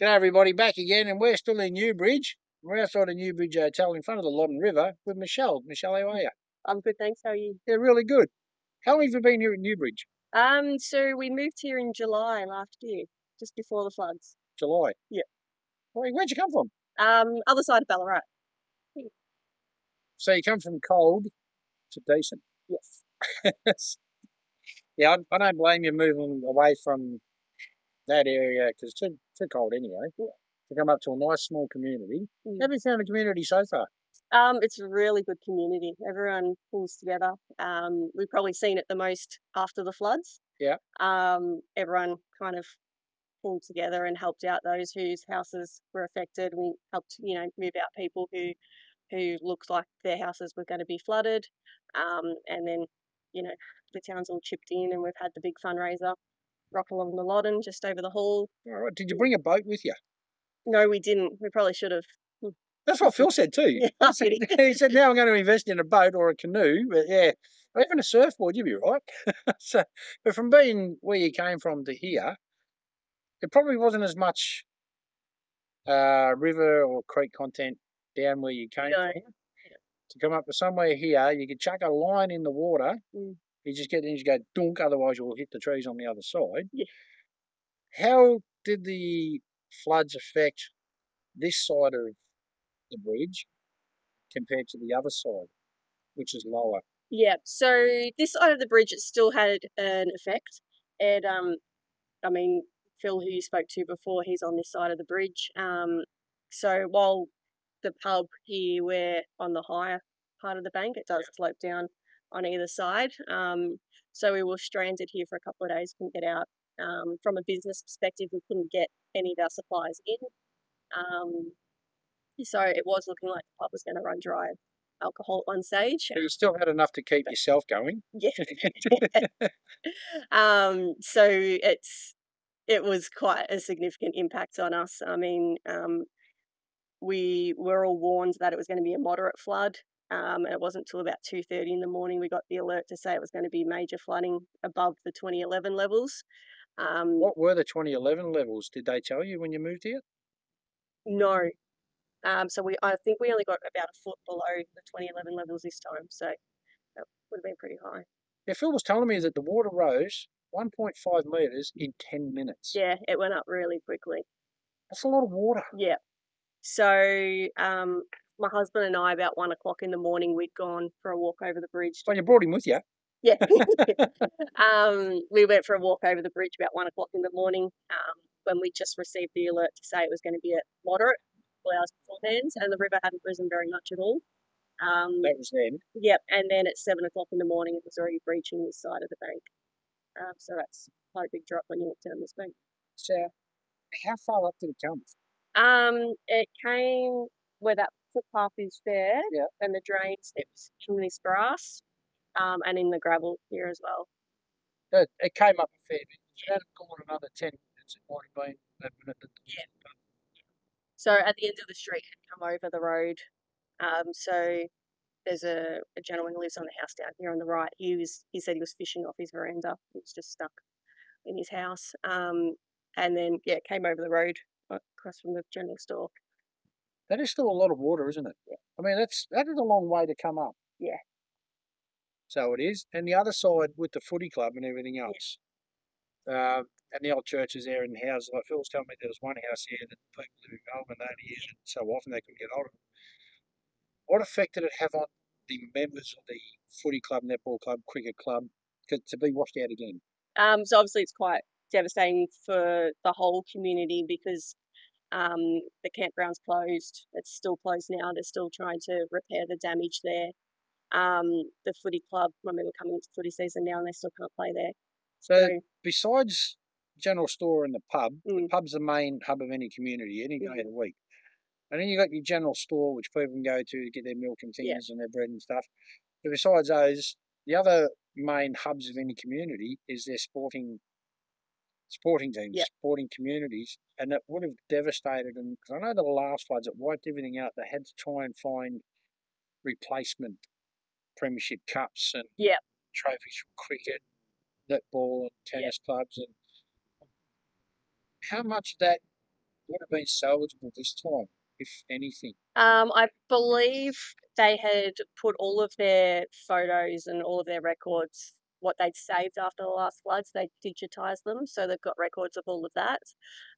G'day everybody, back again, and we're still in Newbridge. We're outside of Newbridge Hotel in front of the Loddon River with Michelle. Michelle, how are you? I'm good, thanks. How are you? Yeah, really good. How long have you been here at Newbridge? So we moved here in July last year, just before the floods. July? Yeah. Where'd you come from? Other side of Ballarat. So you come from cold to decent. Yes. Yeah, I don't blame you moving away from that area because it's too cold anyway. Yeah. To come up to a nice small community. Mm. Have you found the community so far? It's a really good community. Everyone pulls together. We've probably seen it the most after the floods. Yeah. Everyone kind of pulled together and helped out those whose houses were affected. We helped, move out people who looked like their houses were going to be flooded. And then, the town's all chipped in, and we've had the big fundraiser, Rock Along the Loddon, just over the hall. All right. Did you bring a boat with you? No, we didn't. We probably should have. That's what Phil said too. Yeah, he said, now I'm going to invest in a boat or a canoe. But yeah, or even a surfboard, you'd be right. But from being where you came from to here, it probably wasn't as much river or creek content down where you came from. To come up to somewhere here, you could chuck a line in the water. Mm. You just get in, you go dunk, otherwise you'll hit the trees on the other side. Yeah. How did the floods affect this side of the bridge compared to the other side, which is lower? Yeah, so this side of the bridge, it still had an effect. And, Phil, who you spoke to before, he's on this side of the bridge. So while the pub here, we're on the higher part of the bank, it does slope down on either side. So we were stranded here for a couple of days, couldn't get out. From a business perspective, we couldn't get any of our supplies in. So it was looking like the pub was going to run dry of alcohol at one stage. But you still had enough to keep yourself going. Yeah. So it was quite a significant impact on us. I mean, we were all warned that it was going to be a moderate flood. And it wasn't until about 2:30 in the morning we got the alert to say it was going to be major flooding above the 2011 levels. What were the 2011 levels? Did they tell you when you moved here? No. So I think we only got about a foot below the 2011 levels this time. So that would have been pretty high. Yeah, Phil was telling me that the water rose 1.5 metres in 10 minutes. Yeah, it went up really quickly. That's a lot of water. Yeah. So my husband and I, about 1 o'clock in the morning, we'd gone for a walk over the bridge. Well, you brought him with you. Yeah. We went for a walk over the bridge about 1 o'clock in the morning when we just received the alert to say it was going to be at moderate hours beforehand, and the river hadn't risen very much at all. That was then. Yep, and then at 7 o'clock in the morning, it was already breaching this side of the bank. So that's quite a big drop when you walk down this bank. So, how far up did it come? It came where that footpath is there, and the drains. It was in this grass, and in the gravel here as well. It came up a fair bit. If it had gone another 10 minutes, it might have been a minute. Yeah. So at the end of the street, had come over the road. So there's a gentleman who lives on the house down here on the right. He said he was fishing off his veranda. He was just stuck in his house. And then it came over the road across from the general store. That is still a lot of water, isn't it? Yeah. I mean, that is a long way to come up. Yeah. So it is. And the other side with the footy club and everything else. And the old churches there and houses. Like Phil was telling me there was one house here that people live in Melbourne don't use it so often they couldn't get hold of it. What effect did it have on the members of the footy club, netball club, cricket club to be washed out again? So obviously it's quite devastating for the whole community because the campground's closed. It's still closed now. They're still trying to repair the damage there. The footy club, I mean, we're coming into footy season now and they still can't play there. So besides general store and the pub's the main hub of any community, any day of the week. And then you got your general store, which people can go to get their milk and things and their bread and stuff. But besides those, the other main hubs of any community is their sporting teams, sporting communities, and it would have devastated them. Because I know the last floods, it wiped everything out. They had to try and find replacement premiership cups and trophies from cricket, netball and tennis clubs. And how much that would have been salvageable this time, if anything? I believe they had put all of their photos and all of their records, what they'd saved after the last floods, they digitised them, so they've got records of all of that.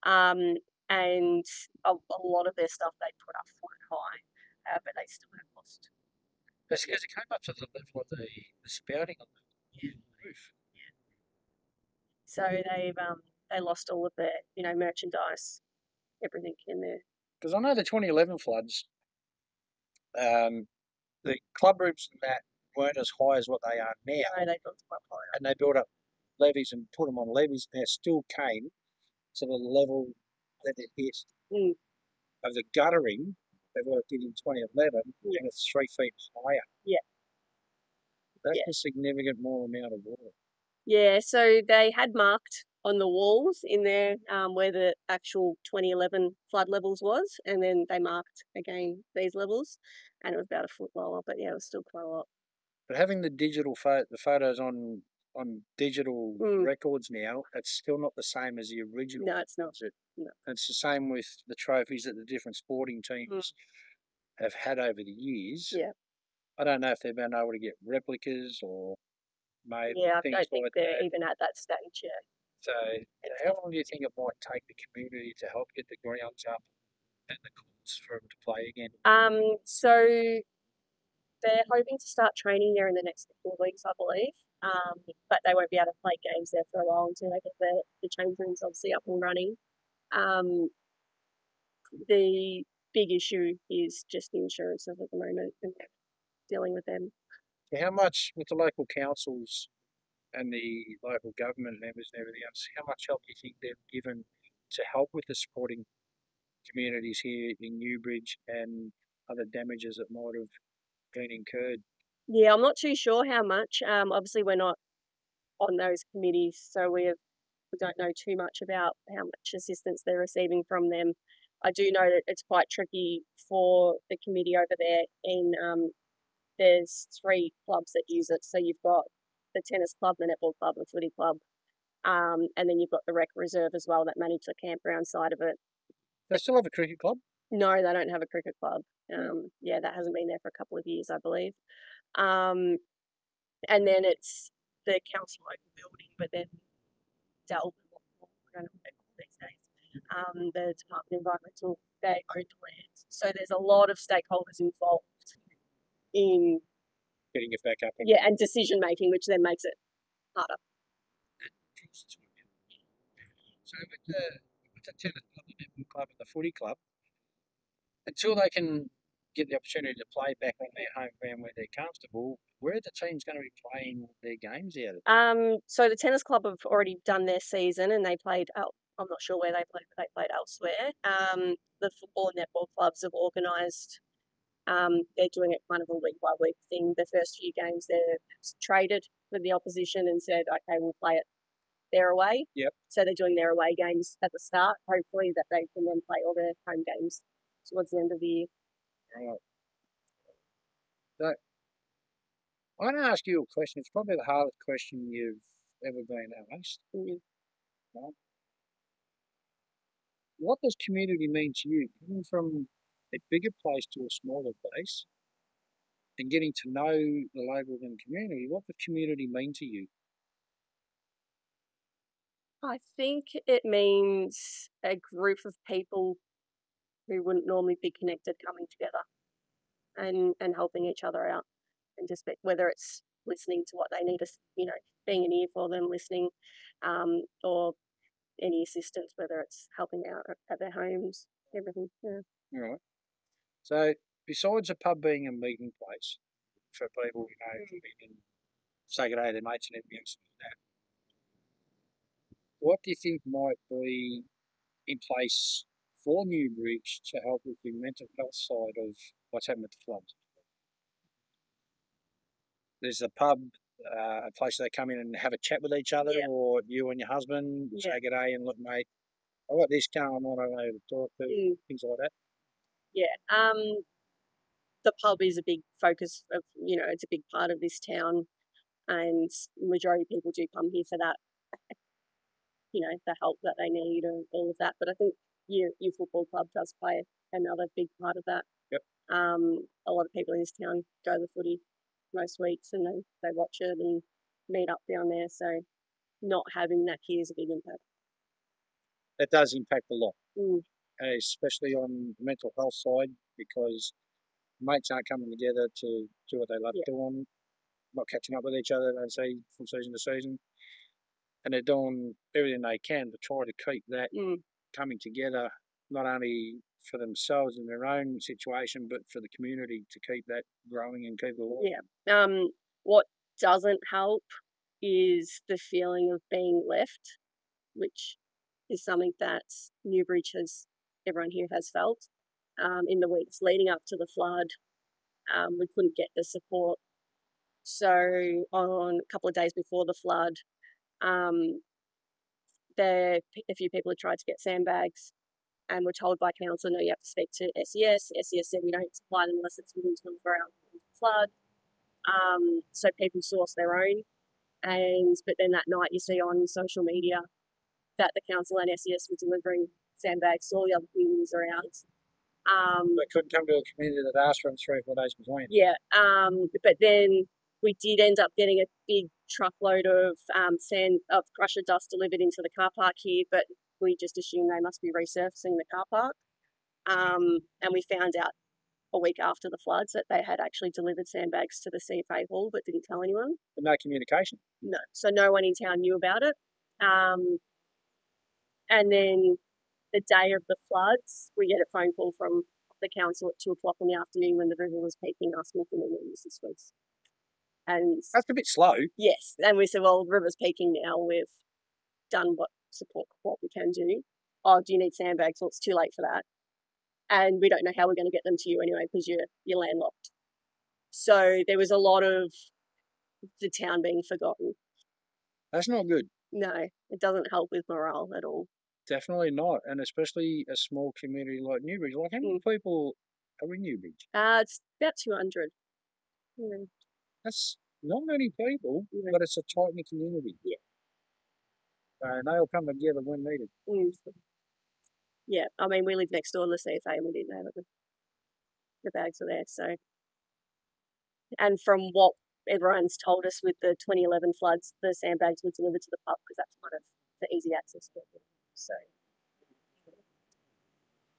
And a lot of their stuff they put up quite high, but they still have lost. That's because it came up to the level of the spouting on the roof. So they lost all of their merchandise, everything in there. Because I know the 2011 floods, the club rooms and that weren't as high as what they are now. No, they built quite high. And they built up levees and put them on levees, and it still came to the level that it hit of the guttering of what it did in 2011, and it's 3 feet higher. Yeah. That's a significant more amount of water. Yeah, so they had marked on the walls in there where the actual 2011 flood levels was, and then they marked again these levels, and it was about a foot lower, but yeah, it was still quite a lot. But having the digital the photos on digital records now, it's still not the same as the original. No, it's not. No. It's the same with the trophies that the different sporting teams have had over the years. Yeah. I don't know if they've been able to get replicas or made. Yeah, I things don't think like they're that. even at that stage yet. So, how long do you think it might take the community to help get the grounds up and the courts for them to play again? So they're hoping to start training there in the next couple of weeks, I believe. But they won't be able to play games there for a while until they get the change rooms obviously up and running. The big issue is just the insurances at the moment and dealing with them. So how much, with the local councils and the local government members and everything else, how much help do you think they've given to help with the sporting communities here in Newbridge and other damages that might have been incurred? Yeah, I'm not too sure how much. Obviously, we're not on those committees, so we don't know too much about how much assistance they're receiving from them. I do know that it's quite tricky for the committee over there. There's 3 clubs that use it. So you've got the tennis club, the netball club, the footy club, and then you've got the rec reserve as well that manage the campground side of it. They still have a cricket club? No, they don't have a cricket club. Yeah, that hasn't been there for a couple of years, I believe. And then it's the council open building, but then Dell, I don't know what they call these days, the Department of Environmental, they own the land. So there's a lot of stakeholders involved in getting it back up. And decision making, which then makes it harder. So with the tennis club, the netball club, and the footy club, until they can get the opportunity to play back on their home ground where they're comfortable, where are the teams going to be playing their games out of? So the tennis club have already done their season and they played. I'm not sure where they played, but they played elsewhere. The football and netball clubs have organised. They're doing it kind of a week by week thing. The first few games they're traded with the opposition and said, okay, we'll play it their away. Yep. So they're doing their away games at the start. Hopefully that they can then play all their home games towards the end of the year. Right. So I'm going to ask you a question. It's probably the hardest question you've ever been asked. Right? What does community mean to you? Coming from a bigger place to a smaller place and getting to know the locals and community, what does community mean to you? I think it means a group of people who wouldn't normally be connected coming together and helping each other out, and just whether it's listening to what they need, being an ear for them, listening, or any assistance, whether it's helping out at their homes, everything. Yeah. All right. So besides a pub being a meeting place for people, who can say good day to their mates and everything else like that, what do you think might be in place for Newbridge to help with the mental health side of what's happened with the floods? There's a pub, a place they come in and have a chat with each other, or you and your husband say good day and look, mate, I've got this going on, I don't know who to talk to, things like that. Yeah. The pub is a big focus of, it's a big part of this town, and the majority of people do come here for that, the help that they need and all of that. But I think, your football club does play another big part of that. Yep. A lot of people in this town go to the footy most weeks, and they watch it and meet up down there. So not having that here is a big impact. It does impact a lot, Mm. especially on the mental health side, because mates aren't coming together to do what they love doing, not catching up with each other, they say, from season to season. And they're doing everything they can to try to keep that coming together, not only for themselves in their own situation, but for the community, to keep that growing and keep it alive. Yeah. What doesn't help is the feeling of being left, which is something that Newbridge everyone here has felt. In the weeks leading up to the flood, we couldn't get the support. So on a couple of days before the flood, a few people had tried to get sandbags and were told by council, no, you have to speak to SES. SES said we don't supply them unless it's within 24 hours of the flood. So people source their own. But then that night you see on social media that the council and SES were delivering sandbags to all the other communities around. They couldn't come to a community that asked for them 3 or 4 days between. Yeah. But then we did end up getting a big truckload of crusher dust delivered into the car park here, but we just assumed they must be resurfacing the car park. And we found out a week after the floods that they had actually delivered sandbags to the CFA hall but didn't tell anyone. But no communication. No. So no one in town knew about it. And then the day of the floods, we get a phone call from the council at 2 o'clock in the afternoon when the river was peaking, asking if the news this was. And that's a bit slow. Yes. And we said, well, the river's peaking now. We've done what we can do. Oh, do you need sandbags? Well, it's too late for that. And we don't know how we're going to get them to you anyway because you're landlocked. So there was a lot of the town being forgotten. That's not good. No, it doesn't help with morale at all. Definitely not, and especially a small community like Newbridge. Like, how many people are in Newbridge? It's about 200. Yeah. That's not many people, but it's a tight-knit community. Yeah. And they'll come together when needed. Yeah, I mean, we live next door to the CFA and we didn't know that the bags were there. So, and from what everyone's told us with the 2011 floods, the sandbags were delivered to the pub because that's kind of the easy access to it. So,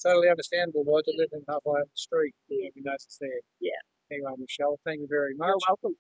totally understandable. Why to live in halfway up the street? Yeah, we know it's there. Yeah. Anyway, Michelle, thank you very much. You're welcome.